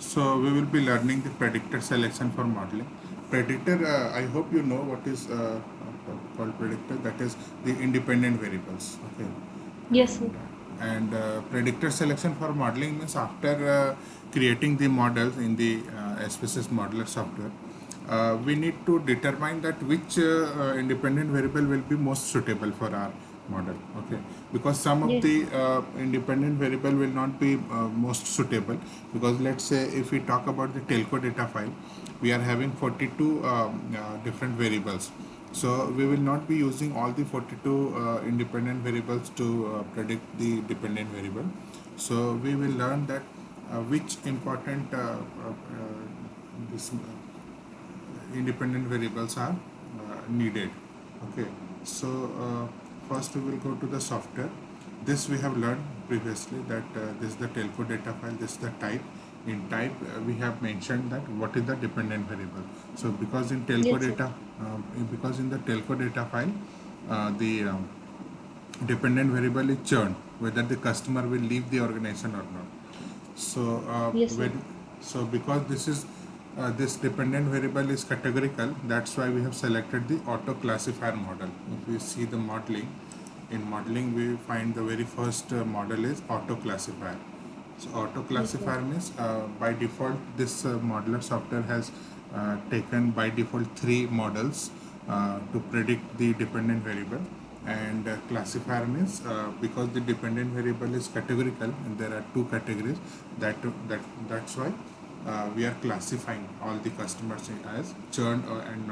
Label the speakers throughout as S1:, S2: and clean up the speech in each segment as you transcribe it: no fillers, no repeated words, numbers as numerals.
S1: So we will be learning the predictor selection for modeling. Predictor, I hope you know what is called predictor. That is the independent variables. Okay,
S2: Yes, sir.
S1: and predictor selection for modeling means after creating the models in the SPSS modeler software, we need to determine that which independent variable will be most suitable for our model. Okay, because some of
S2: Yes.
S1: the independent variable will not be most suitable, because let's say if we talk about the telco data file, we are having 42 different variables. So we will not be using all the 42 independent variables to predict the dependent variable. So we will learn that which important this independent variables are needed. Okay, so first we will go to the software. This we have learned previously that this is the telco data file, this is the type. In type we have mentioned that what is the dependent variable. So because in telco
S2: Yes, sir.
S1: data because in the telco data file the dependent variable is churn, whether the customer will leave the organization or not. So
S2: Yes, sir.
S1: when so because this is this dependent variable is categorical, that's why we have selected the auto classifier model. If we see the modeling, in modeling we find the very first model is auto classifier. So auto
S2: Yes, sir.
S1: classifier means by default this modeler software has taken by default three models to predict the dependent variable. And classifier means because the dependent variable is categorical and there are two categories, that's why we are classifying all the customers as churn and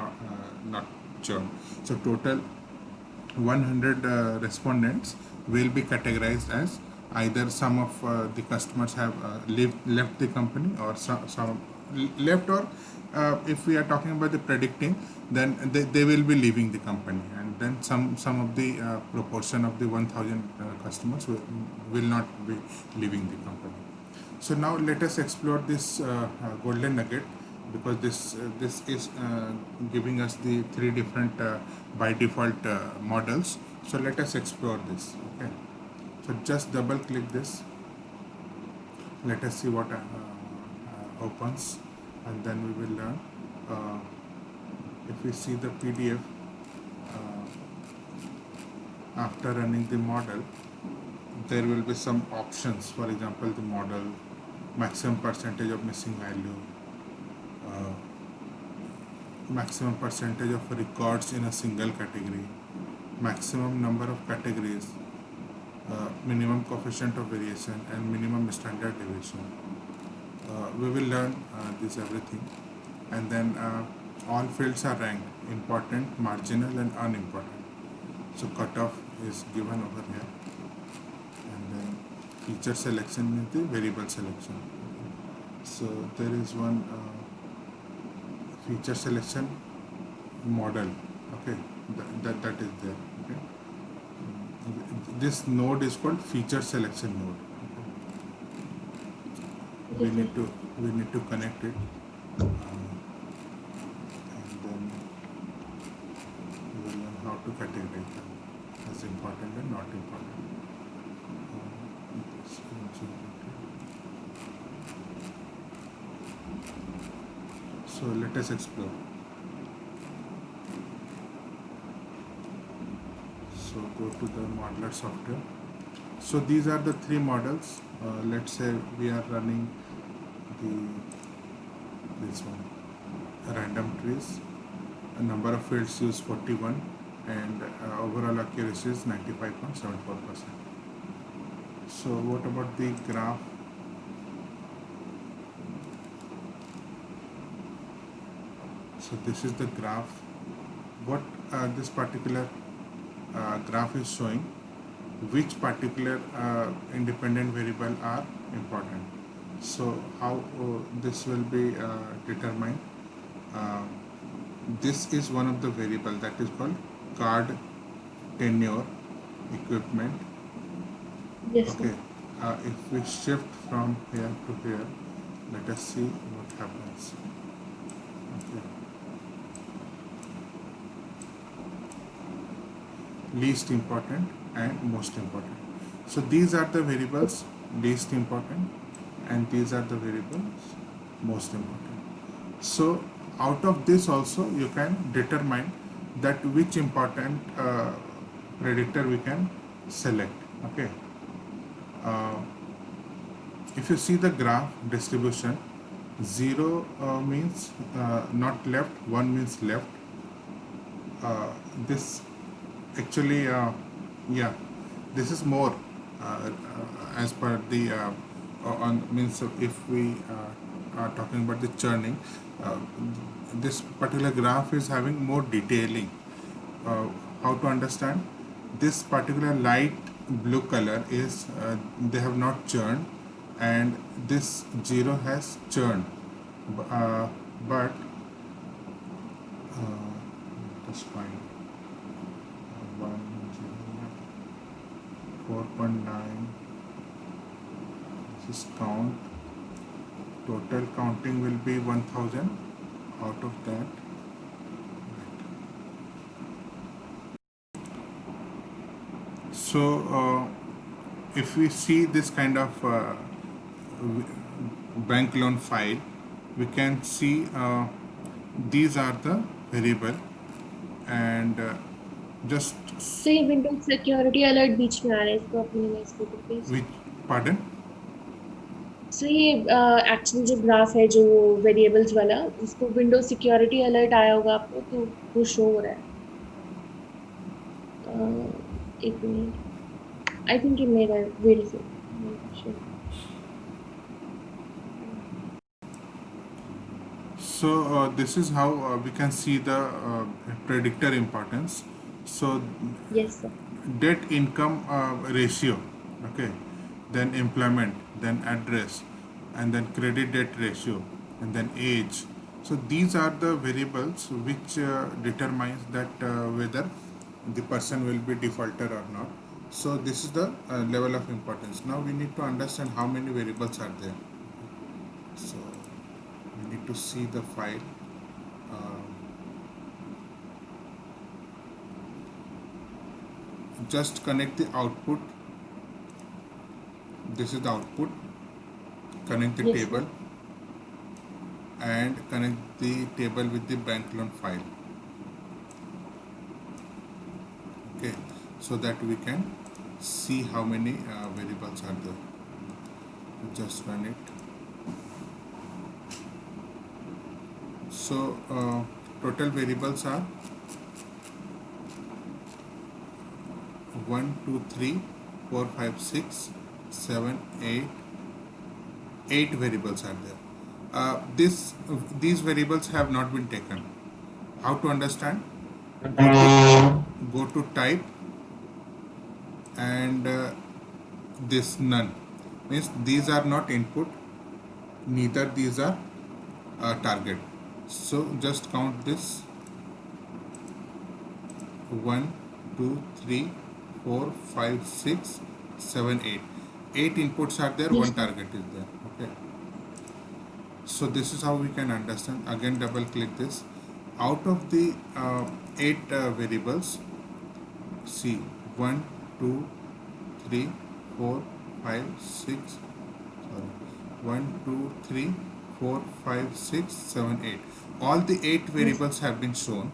S1: not churn. So total 100 respondents will be categorized as either some of the customers have left the company, or some left, or if we are talking about the predicting, then they will be leaving the company, and then some of the proportion of the 1000 customers will not be leaving the company. So now let us explore this golden nugget, because this is giving us the three different by default models. So let us explore this. Okay. So just double click this. Let us see what opens, and then we will learn. Uh, if we see the PDF after running the model, there will be some options. For example, the model, maximum percentage of missing value, uh, maximum percentage of records in a single category, maximum number of categories, minimum coefficient of variation, and minimum standard deviation. We will learn this everything, and then all fields are ranked: important, marginal, and unimportant. So cutoff is given over here, and then feature selection means the variable selection. So there is one feature selection model. Okay, that is there. Okay, this node is called feature selection node. We
S2: Yes, sir.
S1: need to connect it, and then we will learn how to categorize them as important and not important. So let us explore. So go to the modeler software. So these are the three models. Let's say we are running the this one random trees. A number of fields used 41, and overall accuracy is 95.74%. So what about the graph? So this is the graph. What this particular graph is showing, which particular independent variable are important. So how this will be determined? Uh, this is one of the variable that is called card tenure equipment.
S2: Yes, sir.
S1: Okay, if we shift from here to here, let us see what happens. Okay. Least important and most important. So these are the variables least important, and these are the variables most important. So out of this also you can determine that which important predictor we can select. Okay. Uh, if you see the graph distribution, 0 means not left, 1 means left. This actually, yeah, this is more as per the on means if we are talking about the churning, uh, this particular graph is having more detailing. uh, how to understand this particular light blue color is they have not churned, and this 0 has churned. But just fine. 4.9, this is count, total counting will be 1000. Out of that, so if we see this kind of bank loan file, we can see these are the variable, and just
S2: तो ये Windows security alert बीच में आ रहा है, इसको आप minimise करके please.
S1: which pardon.
S2: सो ये actually जो ग्राफ है जो वेरिएबल्स वाला, उसको विंडोज सिक्योरिटी अलर्ट आया होगा आपको, तो वो शो हो रहा है. एक मिनट, आई थिंक ये मेरा वेरी से.
S1: So this is how we can see the predictor importance. So
S2: yes sir.
S1: debt income ratio, okay, then employment, then address, and then credit debt ratio, and then age. So these are the variables which determines that whether the person will be defaulter or not. So this is the level of importance. Now we need to understand how many variables are there. So we need to see the file. Just connect the output. This is the output. Connect the
S2: Yes,
S1: table and connect the table with the bank loan file. Okay, so that we can see how many variables are there. Just run it. So total variables are 1, 2, 3, 4, 5, 6, 7, 8. 8 variables are there. These variables have not been taken. How to understand? Go to type, and this none means these are not input, neither these are target. So just count this: 1, 2, 3, 4, 5, 6, 7, 8. 8 inputs are there,
S2: yes,
S1: one target is there. Okay. So this is how we can understand. Again, double click this. Out of the 8 variables, see 1, 2, 3, 4, 5, 6. Sorry, 1, 2, 3, 4, 5, 6, 7, 8. All the 8 variables have been shown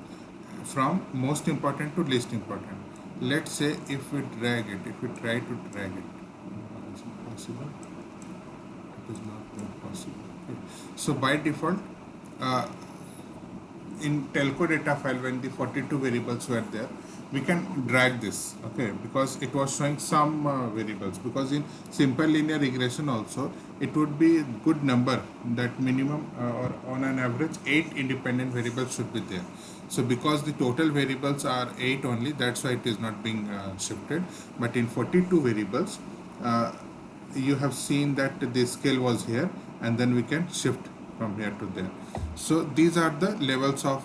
S1: from most important to least important. Let's say if we drag it, if we try to drag it, is it possible? It is not possible. Okay. So by default, uh, in telco data file, when the 42 variables were there, we can drag this, okay, because it was showing some variables. Because in simple linear regression also, it would be a good number that minimum or on an average 8 independent variables should be there. So because the total variables are 8 only, that's why it is not being shifted. But in 42 variables, you have seen that the scale was here, and then we can shift from here to there. So these are the levels of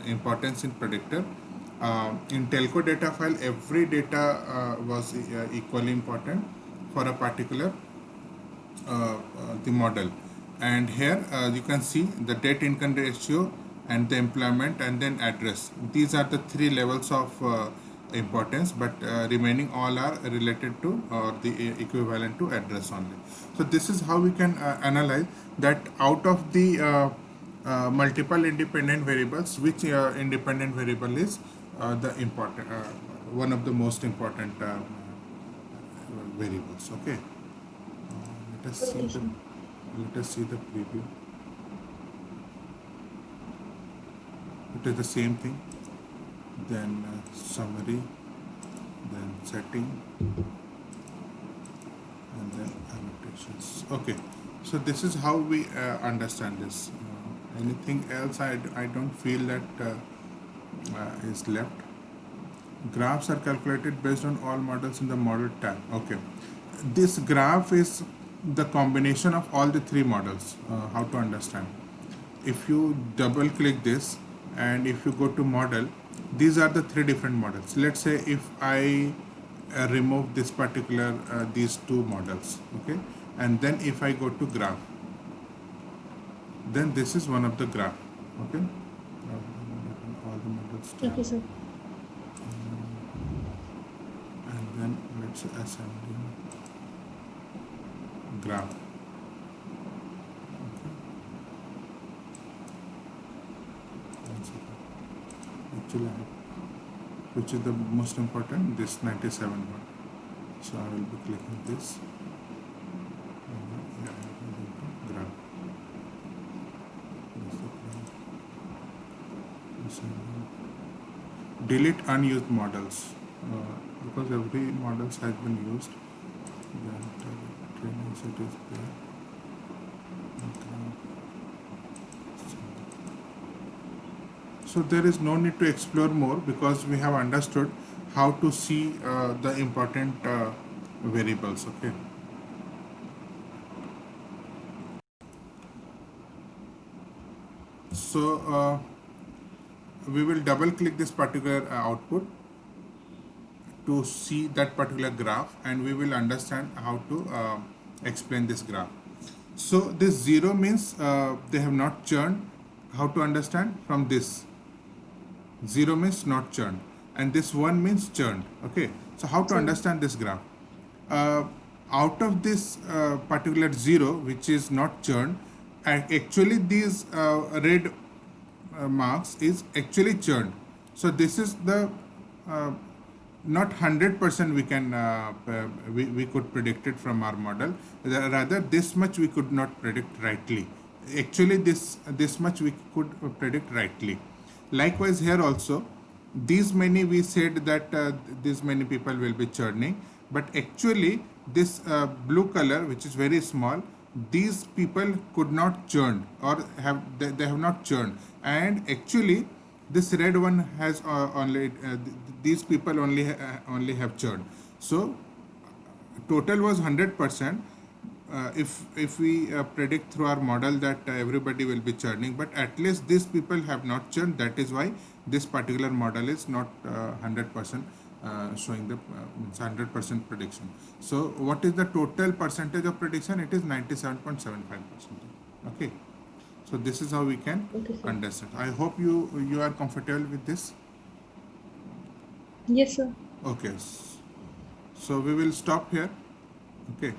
S1: importance in predictor. In telco data file, every data was equally important for a particular the model. And here you can see the debt income ratio and the employment and then address. These are the 3 levels of importance, but remaining all are related to or the equivalent to address only. So this is how we can analyze that out of the multiple independent variables, which independent variable is the important one of the most important variables. Okay. Let us see
S2: Okay,
S1: the
S2: sir.
S1: preview. It is the same thing. Then summary, then setting, and then annotations. Okay, so this is how we understand this. Anything else? I don't feel that is left. Graphs are calculated based on all models in the model tab. Okay, this graph is the combination of all the three models. How to understand? If you double click this and if you go to model, these are the three different models. Let's say if I remove this particular these two models, okay, and then if I go to graph, then this is one of the graph. Okay, all the models tab,
S2: Okay, sir.
S1: and then let's say assembly graph. Actually, which is the most important, this 97 one. So I will be clicking this. Graph. Delete unused models because every models has been used. Then training set is there. So there is no need to explore more because we have understood how to see the important variables. Okay. So we will double click this particular output to see that particular graph, and we will understand how to explain this graph. So this 0 means they have not churned. How to understand? From this 0 means not churned, and this 1 means churned. Okay, so how to
S2: Sir.
S1: understand this graph? uh, Out of this particular 0 which is not churned, actually these red marks is actually churned. So this is the uh, not 100% we can we could predict it from our model. Rather this much we could not predict rightly. Actually this much we could predict rightly. Likewise here also, these many we said that these many people will be churning, but actually this blue color which is very small, these people could not churn or they have not churned, and actually this red one has only these people only have churned. So total was 100%. If we predict through our model that everybody will be churning, but at least these people have not churned. That is why this particular model is not 100% showing the 100% prediction. So what is the total percentage of prediction? It is 97.75%. Okay. So this is how we can
S2: Okay, sir.
S1: understand. I hope you are comfortable with this.
S2: Yes, sir.
S1: Okay. So we will stop here. Okay.